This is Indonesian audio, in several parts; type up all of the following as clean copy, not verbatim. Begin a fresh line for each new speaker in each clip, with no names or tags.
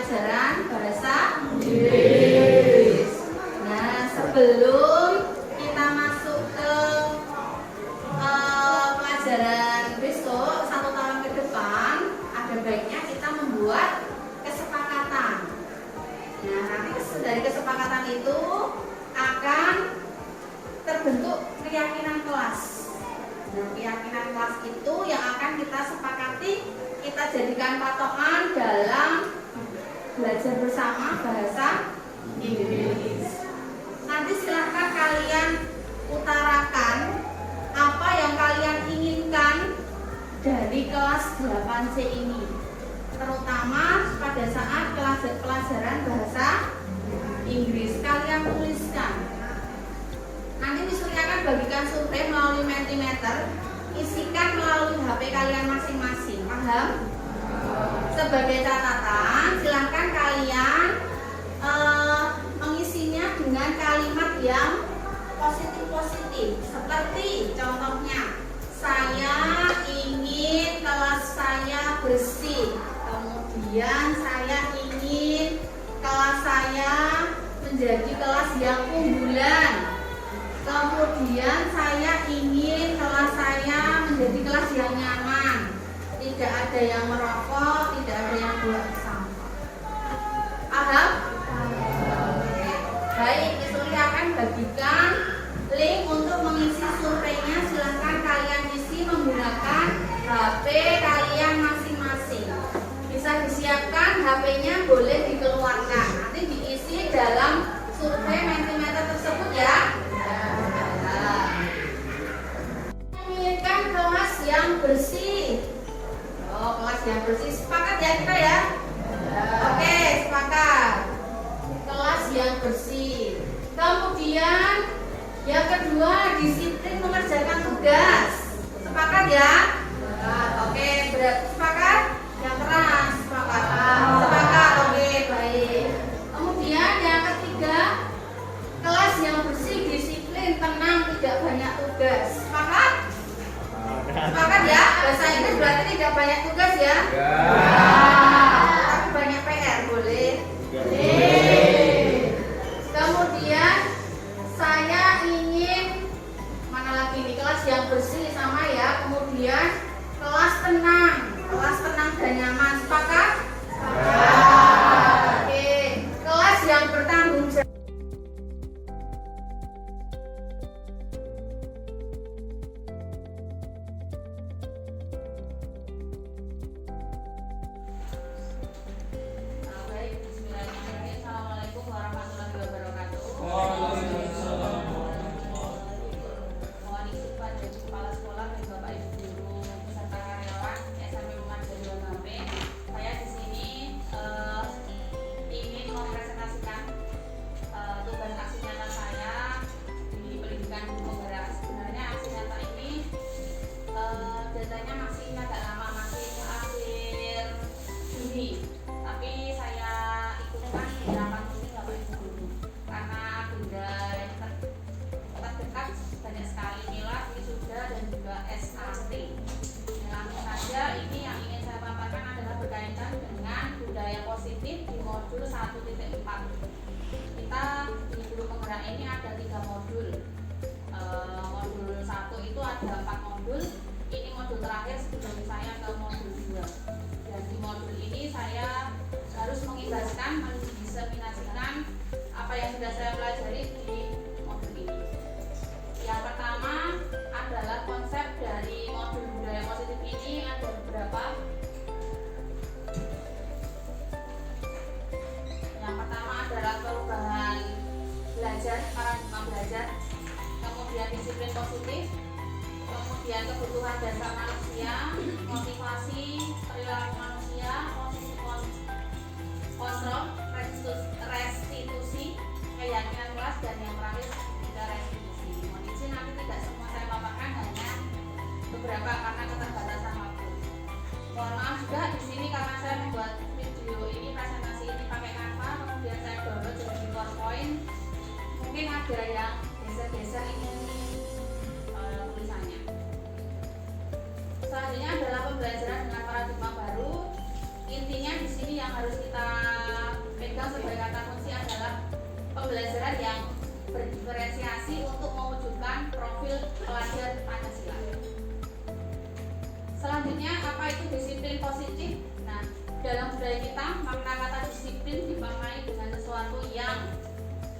pelajaran bahasa Inggris. Nah, sebelum kita masuk ke pelajaran besok 1 tahun ke depan, ada baiknya kita membuat kesepakatan. Nah, nanti dari kesepakatan itu akan terbentuk keyakinan kelas. Nah, keyakinan kelas itu yang akan kita sepakati, kita jadikan patokan dalam belajar bersama bahasa Inggris. Nanti silahkan kalian utarakan apa yang kalian inginkan dari kelas 8C ini, terutama pada saat pelajaran bahasa Inggris. Kalian tuliskan. Nanti disuruh akan bagikan survei melalui Mentimeter, isikan melalui HP kalian masing-masing. Paham? Sebagai catatan, silahkan kalian mengisinya dengan kalimat yang positif-positif. Seperti contohnya, saya ingin kelas saya bersih. Kemudian saya ingin kelas saya menjadi kelas yang unggulan. Kemudian saya ingin kelas saya menjadi kelas yang nyaman. Tidak ada yang merokok, tidak ada yang buang sampah. Paham? Baik, Isuli akan bagikan link untuk mengisi surveinya. Silahkan kalian isi menggunakan HP kalian masing-masing. Bisa disiapkan HP-nya, boleh dikeluarkan. Nanti diisi dalam survei Mentimeter tersebut ya. Menginginkan kelas yang bersih. Oh, kelas yang bersih. Sepakat ya kita ya? Oke, sepakat. Kelas yang bersih. Kemudian yang kedua, disiplin mengerjakan tugas. Sepakat ya? Oke, sepakat? Yang keras, sepakat. Sepakat, oke. mendiseminasikan apa yang sudah saya pelajari di modul ini. Yang pertama adalah konsep dari modul budaya positif ini ada beberapa. Yang pertama adalah perubahan belajar, paradigma belajar, kemudian disiplin positif, kemudian kebutuhan dasar manusia, motivasi, perilaku manusia, posisi kontrol, restitusi, keyakinan kelas, dan yang terakhir juga restitusi. Mohon izin nanti tidak semua saya paparkan, hanya beberapa karena keterbatasan waktu. Mohon maaf juga di sini karena saya membuat video ini, presentasi ini pakai Canva, kemudian saya download jadi PowerPoint. Mungkin ada yang geser-geser ini tulisannya. Selanjutnya adalah pembelajaran dengan paradigma baru. Intinya di sini yang harus kita pegang sebagai kata kunci adalah pembelajaran yang berdiferensiasi untuk mewujudkan profil pelajar Pancasila. Selanjutnya, apa itu disiplin positif? Nah, dalam budaya kita, makna kata disiplin dimaknai dengan sesuatu yang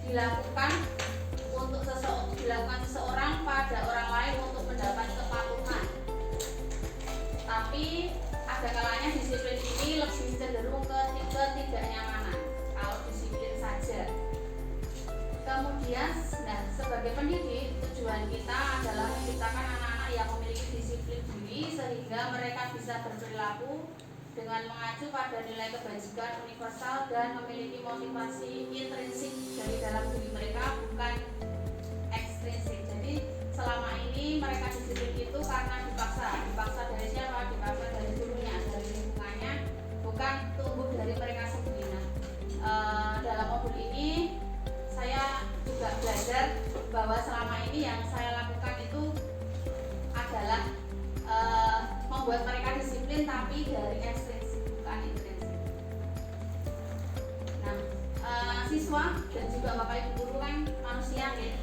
dilakukan seseorang pada orang lain untuk mendapat kepatuhan. Tapi ada kalanya disiplin ini lebih cenderung ke ketidaknyamanan kalau disiplin saja. Kemudian, sebagai pendidik, tujuan kita adalah menciptakan anak-anak yang memiliki disiplin diri sehingga mereka bisa berperilaku dengan mengacu pada nilai kebajikan universal dan memiliki motivasi intrinsik dari dalam diri mereka, bukan ekstrinsik. Jadi selama ini mereka disiplin itu karena dipaksa dari siapa? Dipaksa dari gurunya, dari lingkungannya, bukan tumbuh dari mereka sendiri. Dalam modul ini saya juga belajar bahwa selama ini yang saya lakukan itu adalah membuat mereka disiplin tapi dari ekstrinsik, bukan intrinsik. Nah, siswa dan juga bapak ibu guru kan manusia ya,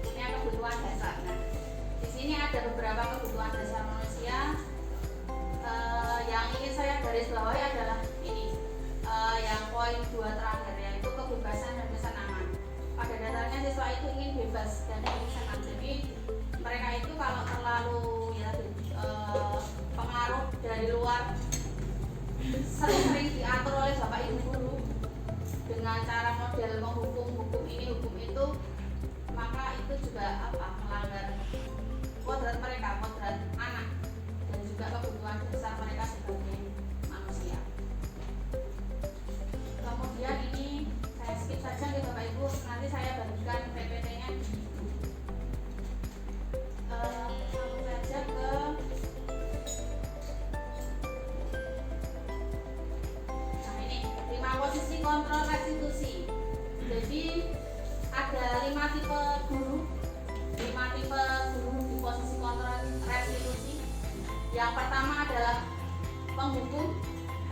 punya kebutuhan dasar. Nah, di sini ada beberapa kebutuhan dasar manusia. Yang ingin saya garis bawahi adalah ini, yang poin 2 terakhir, yaitu kebebasan dan kesenangan. Pada dasarnya siswa itu ingin bebas dan ingin senang. Jadi mereka itu kalau terlalu pengaruh dari luar sering diatur oleh bapak ibu guru dengan cara model menghukum ini hukum itu, maka itu juga melanggar kodrat mereka, kodrat anak, dan juga kebutuhan dasar mereka sebagai manusia. Kemudian ini saya skip saja ya bapak ibu, nanti saya bagikan PPT-nya langsung saja ke posisi kontrol restitusi. Jadi ada 5 tipe guru di posisi kontrol restitusi. Yang pertama adalah penghukum,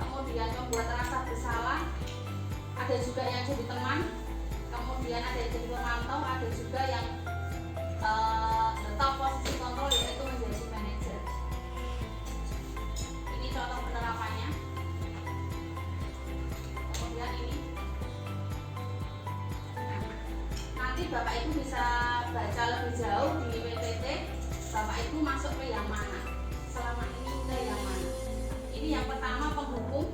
kemudian membuat rasa bersalah, ada juga yang jadi teman, kemudian ada yang jadi pemantau, ada juga yang tetap posisi kontrol yaitu menjadi manajer. Ini contoh penerapannya. Ini nanti bapak ibu bisa baca lebih jauh di PPT, bapak ibu masuk ke yang mana, selama ini ke yang mana. Ini yang pertama penghukum,